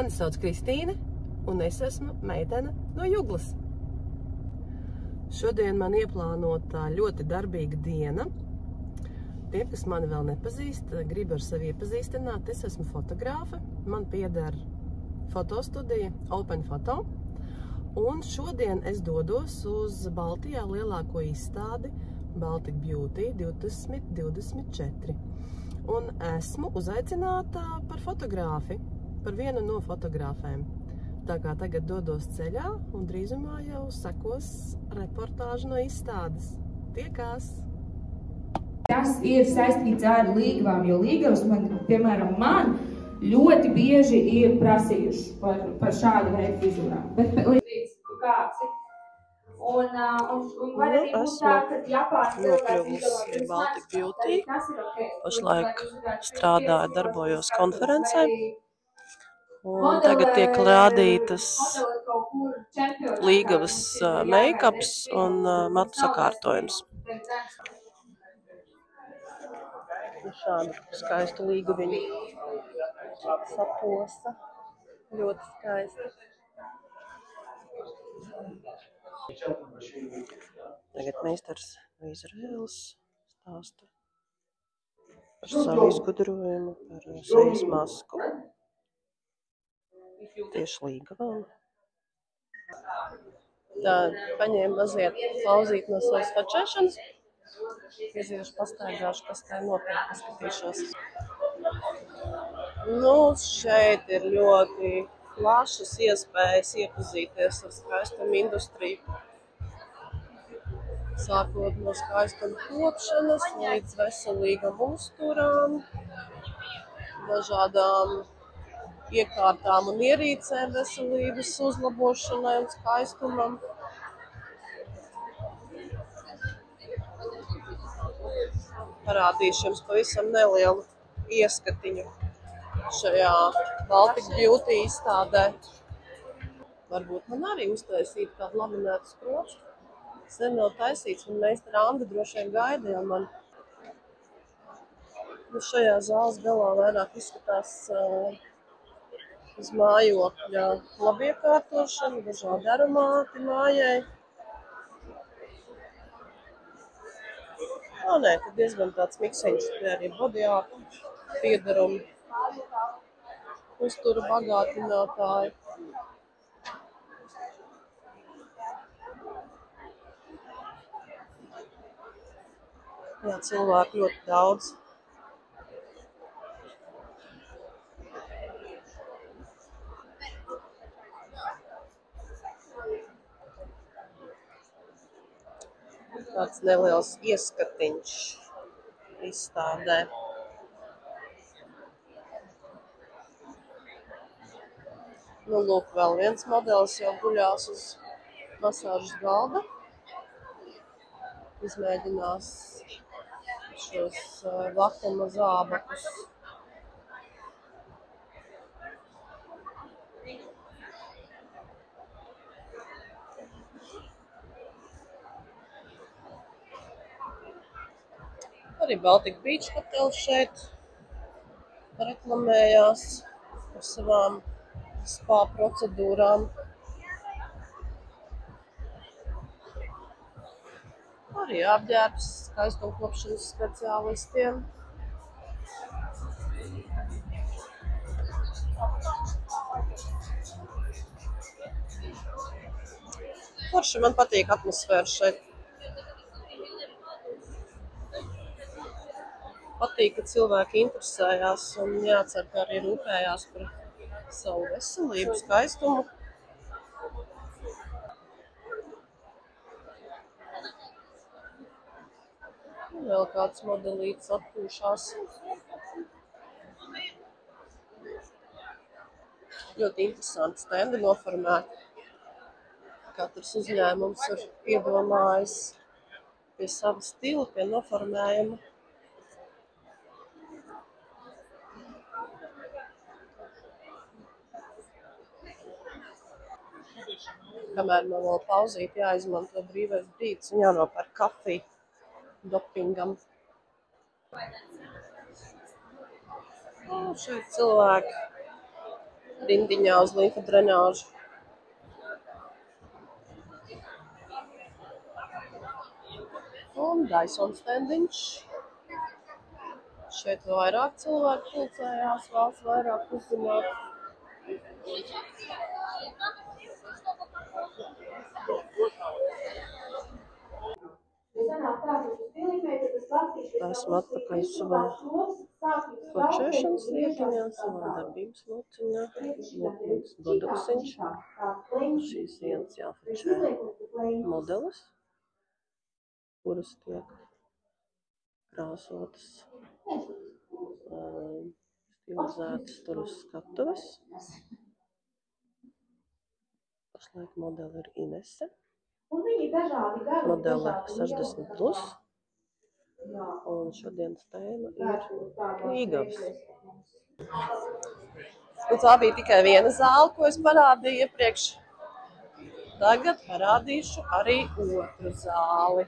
Mani sauc Kristīne, un es esmu meitene no Juglas. Šodien man ieplānota ļoti darbīga diena. Tiem, kas mani vēl nepazīst, gribu ar sevi iepazīstināt. Es esmu fotogrāfe, man pieder fotostudija Open Photo. Un šodien es dodos uz Baltijā lielāko izstādi Baltic Beauty 2024. Un esmu uzaicināta par fotogrāfi, par vienu no fotogrāfēm. Tā kā tagad dodos ceļā un drīzumā jau sekos reportāžu no izstādes. Tiekās! Tas ir saistīts ar līgavām, jo līgavas, piemēram, man ļoti bieži ir prasījuši par šādu veidu frizūrām. Bet līdz kāds ir. Un var arī būt tā, ka Japāna nokļuvusi Baltic Beauty. Pašlaik strādāju, darbojos konferencē. Un tagad tiek rādītas līgavas make-ups un matu sakārtojums. Šādu skaistu līgaviņu saposa. Ļoti skaisti. Tagad meistars Izraels stāsta par savu izgudrojumu, par sejas masku. Tieši līgavām. Tā, paņēmu mazliet pauzīt no savas fačēšanas. Ieziešu, pastaigāšu, kas tā notiek, paskatīšos. Nu, šeit ir ļoti plašas iespējas iepazīties ar skaistumu industriju. Sākot no skaistuma kopšanas līdz veselīgam uzturām, dažādām iekārtām un ierīcēm veselības uzlabošanai un skaistumam. Parādīšu jums pavisam nelielu ieskatiņu šajā Baltic Beauty izstādē. Varbūt man arī uztaisīt kādu laminētu skrostu. Sen nav taisīts, un meistara Anda droši vien gaida, jo man šajā zāles galā vairāk izskatās uz mājokļa labiekārtošanu, dažādi aromāti mājai. Nē, tad diezgan tāds miksiņš, tie arī body art, piedarumi, uztura bagātinātāji. Jā, cilvēku ļoti daudz. Tāds neliels ieskatiņš izstādē. Nu, lūk, vēl viens modelis jau guļās uz masāžas galda. Izmēģinās šos vakuma zābakus. Arī Baltic Beach hotels šeit reklamējās par savām spa procedūrām. Arī apģērbs skaistumkopšanas speciālistiem. Forši, man patīk atmosfēra šeit. Patīk, ka cilvēki interesējās un jācer, ka arī rūpējās par savu veselību, skaistumu. Vēl kāds modelītis atpūšās. Ļoti interesanti stendi noformēti. Katrs uzņēmums ir iedomājis pie sava stila, pie noformējuma. Kamēr man vēl pauzīt jāizmanto brīvais brīdis un jānopērk kafiju dopingam. Šeit cilvēki rindiņā uz limfa drenāžu. Un Dyson standiņš. Šeit vairāk cilvēku pulcējās, valsts vairāk uzzināt. Esmu atpakaļ savā fočēšanas vietiņā, savā darbības lociņā. Nopilns boduksiņš. Šīs sienas jāfočē modelis, kuras tiek krāsotas, stilizētas tur uz skatuves. Pašlaik modeli ir Inese. Modele 60+. Un šodienas tēma ir Līgavas. Un tā bija tikai viena zāle, ko es parādīju iepriekš. Tagad parādīšu arī otru zāli.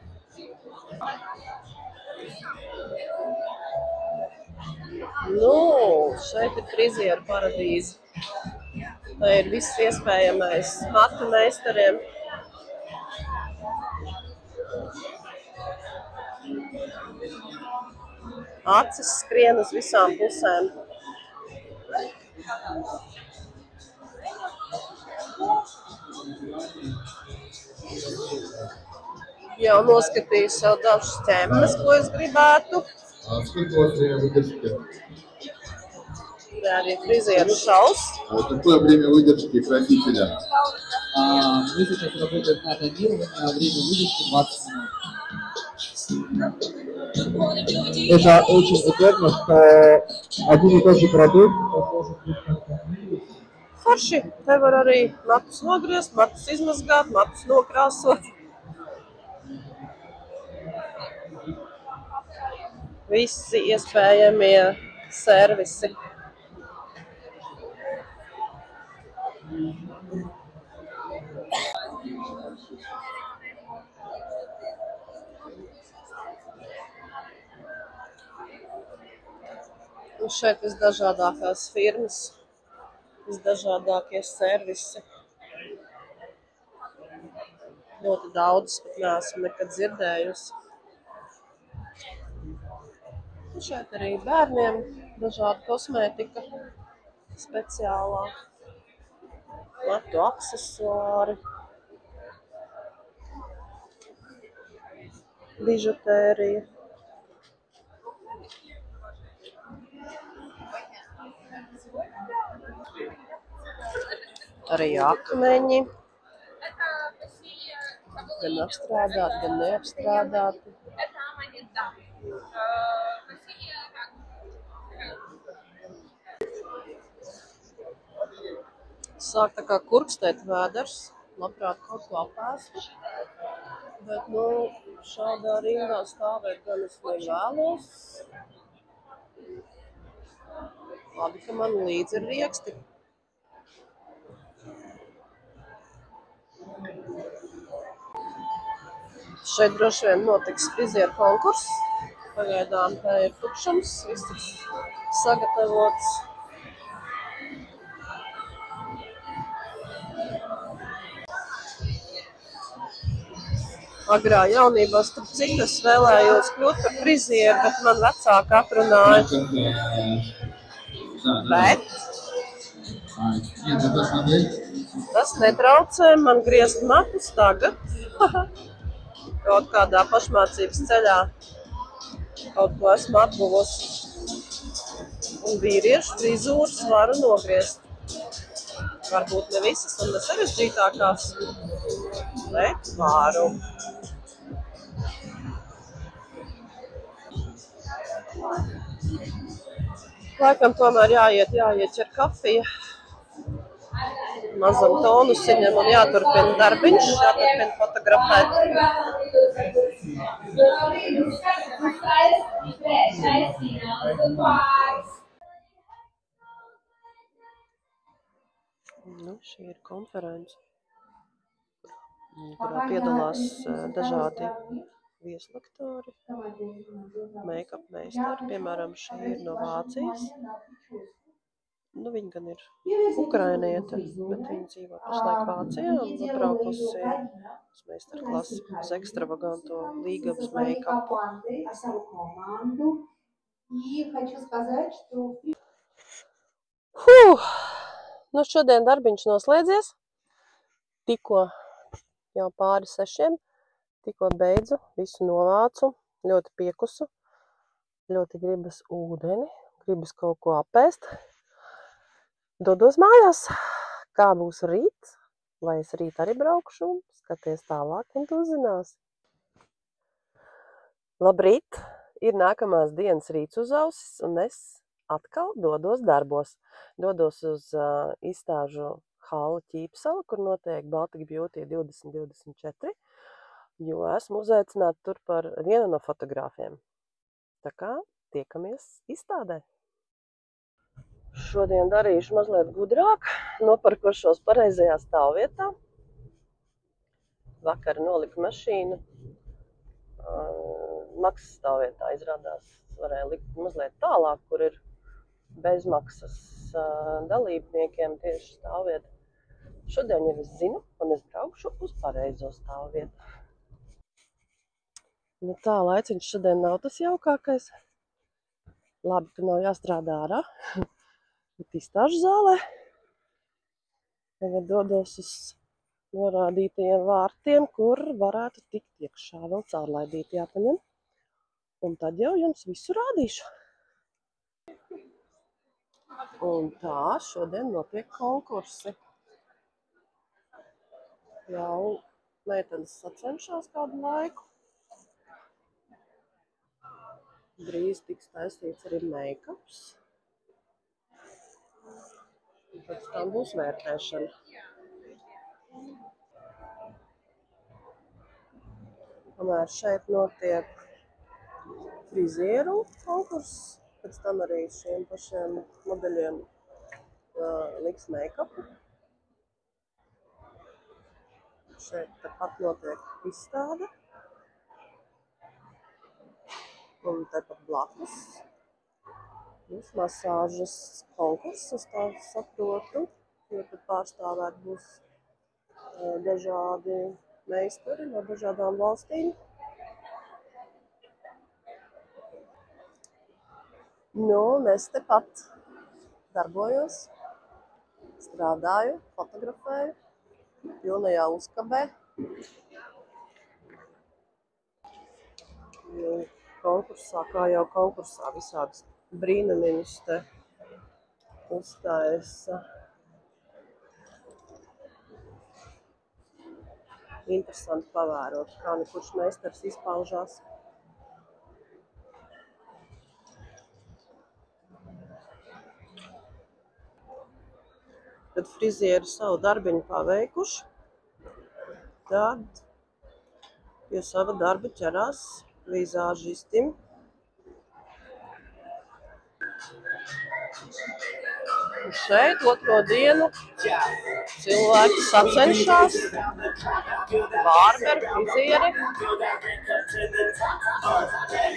Nu, šeit ir frizieru paradīze. Tā ir viss iespējamais matu meistariem. Acis skrien uz visām pusēm. Jau noskatīju sev dažas ķemmes, ko es gribētu. Tā arī frizieru šaus. Какое время выдержки красителя? Мы сейчас работаем на тонирование, а время выдержки 20 минут. Это очень удобно, что один и тот же продукт может быть. Forši, te var arī matus nogriezt, matus izmazgāt, matus nokrāsot. Visi iespējamie servisi. Un šeit visdažādākās firmas, visdažādākie servisi. Ļoti daudz, bet neesmu nekad dzirdējusi. Un šeit arī bērniem dažāda kosmētika speciālā. Matu aksesuāri. Bižutērija. Arī akmeņi. Gan apstrādāti, gan neapstrādāti. Sāk tā kā kurkstēt vēders. Labprāt kaut ko apēstu. Bet, šādā rindā stāvēt gan es nevēlos. Labi, ka man līdzi ir rieksti. Šeit droši vien notiks frizieru konkurss. Pagaidām tā ir tukšums, viss tiks sagatavots. Agrā jaunībā, starp citu, es vēlējos kļūt par frizieru, bet man vecāki aprunāja. Bet tas netraucē man griezt matus tagad. Kaut kādā pašmācības ceļā kaut ko esmu atguvusi. Un vīriešu frizūras varu nogriezt. Varbūt ne visas un ne sarežģītākās, bet varu. Laikam tomēr jāieķer kafija. Mazam tonusiņam un jāturpina darbiņš, jāturpina fotografēt. Šī ir konference, kurā piedalās dažādi vieslektori, make-up meistari. Piemēram, šī ir no Vācijas. Nu, viņa gan ir ukrainiete, bet viņa dzīvo pašlaik Vācijā un atbraukusi uz meistarklasi uz ekstravaganto līgavas make-upu. Nu, šodien darbiņš noslēdzies. Tikko jau pāri 6. Tikko beidzu, visu novācu, ļoti piekusu. Ļoti gribas ūdeni, gribas kaut ko apēst. Dodos mājās. Kā būs rīt? Vai es rīt arī braukšu? Skaties tālāk un tu uzzināsi. Labrīt! Ir nākamās dienas rīts uz ausis un es atkal dodos darbos. Dodos uz izstāžu hallu Ķīpsala, kur notiek Baltic Beauty 2024, jo esmu uzaicināta tur par vienu no fotogrāfiem. Tā kā tiekamies izstādē. Šodien darīšu mazliet gudrāk, nopirkušos pareizajā stāvvietā. Vakar noliku mašīnu. Maksas stāvvietā izrādās varēja likt mazliet tālāk, kur ir bezmaksas dalībniekiem tieši stāvvieta. Šodien jau es zinu, un es braukšu uz pareizo stāvvietu. Nu tā, laiciņš šodien nav tas jaukākais. Labi, ka nav jāstrādā ārā. Bet izstāžu zālē. Tagad dodos uz norādītajiem vārtiem, kur varētu tikt iekšā. Vēl caurlaidīti jāpaņem. Un tad jau jums visu rādīšu. Un tā, šodien notiek konkursi. Jau meitenes sacenšās kādu laiku. Drīz tiks taisīts arī make-ups. Pēc tam būs vērtēšana. Kamēr šeit notiek frizieru konkurss, pēc tam arī šiem pašiem modeļiem liks make-upu. Šeit tāpat notiek izstāde. Un tepat blakus būs masāžas konkurss, es tā saprotu, jo tad pārstāvēt būs dažādi meistari no dažādām valstīm. Nu, un es tepat darbojos, strādāju, fotografēju, pilnajā uzkabē. Konkursā, kā jau konkursā, visādas brīnumiņas te uztaisa. Interesanti pavērot, kā nekurš meistars izpaužās. Kad frizieri savu darbiņu paveikuši, tad pie sava darba ķerās vizāžistim. Un šeit otro dienu cilvēki sacenšās, bārberi, frizieri,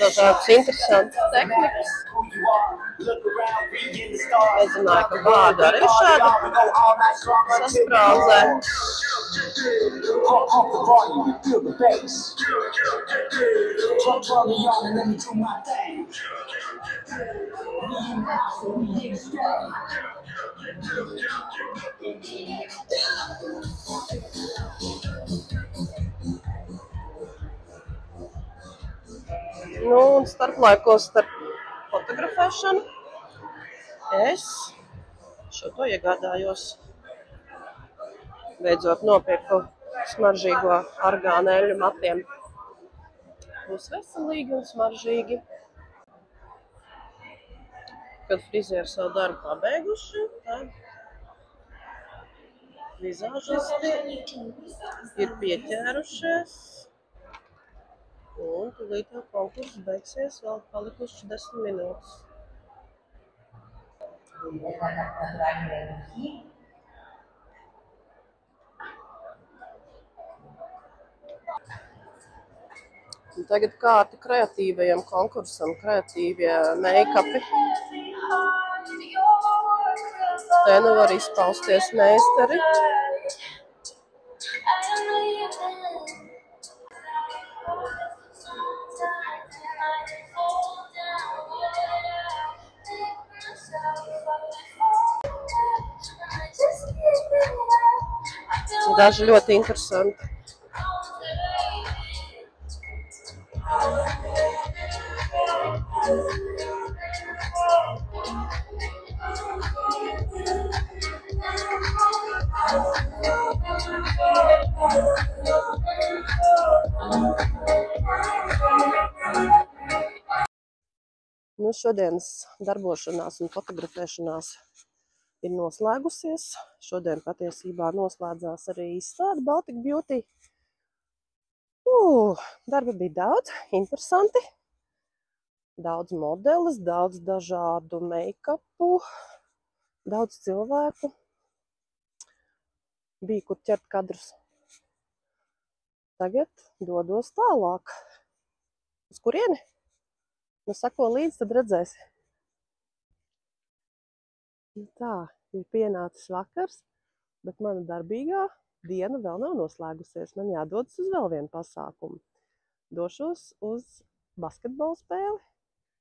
dažādas interesantas tehnikas. Nezināju, ka bāda arī šādi sasprādzē. Nu, un starplaikos starp fotografēšanu es šo to iegādājos. Beidzot nopirku smaržīgo argānu eļļu matiem. Būs veselīgi un smaržīgi. Kad frizieri savu darbu pabeiguši, tad vizāžisti ir pieķērušies. Un tūlīt jau konkurss beigsies, vēl palikuši 10 minūtes. Un tagad kārta kreatīvajam konkursam, kreatīvie make-upi. Te nu var izpausties meistari. Daži ļoti interesanti. Nu, šodienas darbošanās un fotografēšanās ir noslēgusies. Šodien patiesībā noslēdzās arī izstāde Baltic Beauty. Darba bija daudz, interesanti. Daudz modeles, daudz dažādu make-upu, daudz cilvēku. Bija kur ķert kadrus. Tagad dodos tālāk. Uz kurieni? Nu, sako līdzi, tad redzēsi. Tā, ir pienācis vakars, bet mana darbīgā diena vēl nav noslēgusies. Man jādodas uz vēl vienu pasākumu. Došos uz basketbola spēli,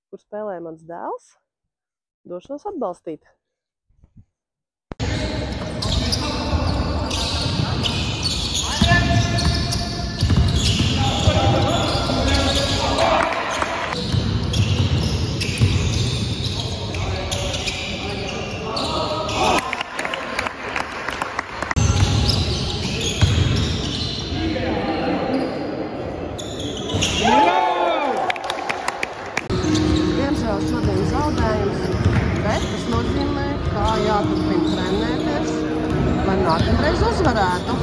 kur spēlē mans dēls. Došos atbalstīt. Šodien zaudējums, bet tas nozīmē, ka jāturpina trenēties, lai nākamreiz uzvarētu.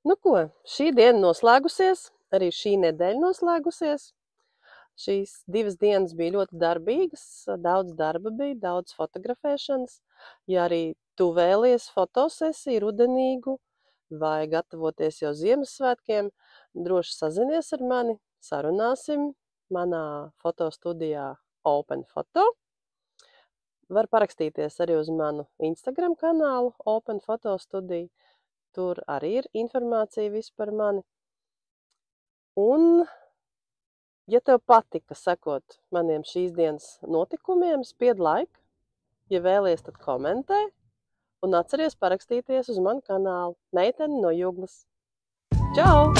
Nu ko, šī diena noslēgusies, arī šī nedēļa noslēgusies. Šīs 2 dienas bija ļoti darbīgas, daudz darba bija, daudz fotografēšanas. Ja arī tu vēlies fotosesiju rudenīgu vai gatavoties jau Ziemassvētkiem, droši sazinies ar mani, sarunāsim. Manā fotostudijā Open Photo. Var parakstīties arī uz manu Instagram kanālu Open Photo studiju. Tur arī ir informācija viss par mani. Un, ja tev patika sekot maniem šīs dienas notikumiem, spied like. Ja vēlies, tad komentē. Un atceries parakstīties uz manu kanālu Meitene no Juglas. Čau!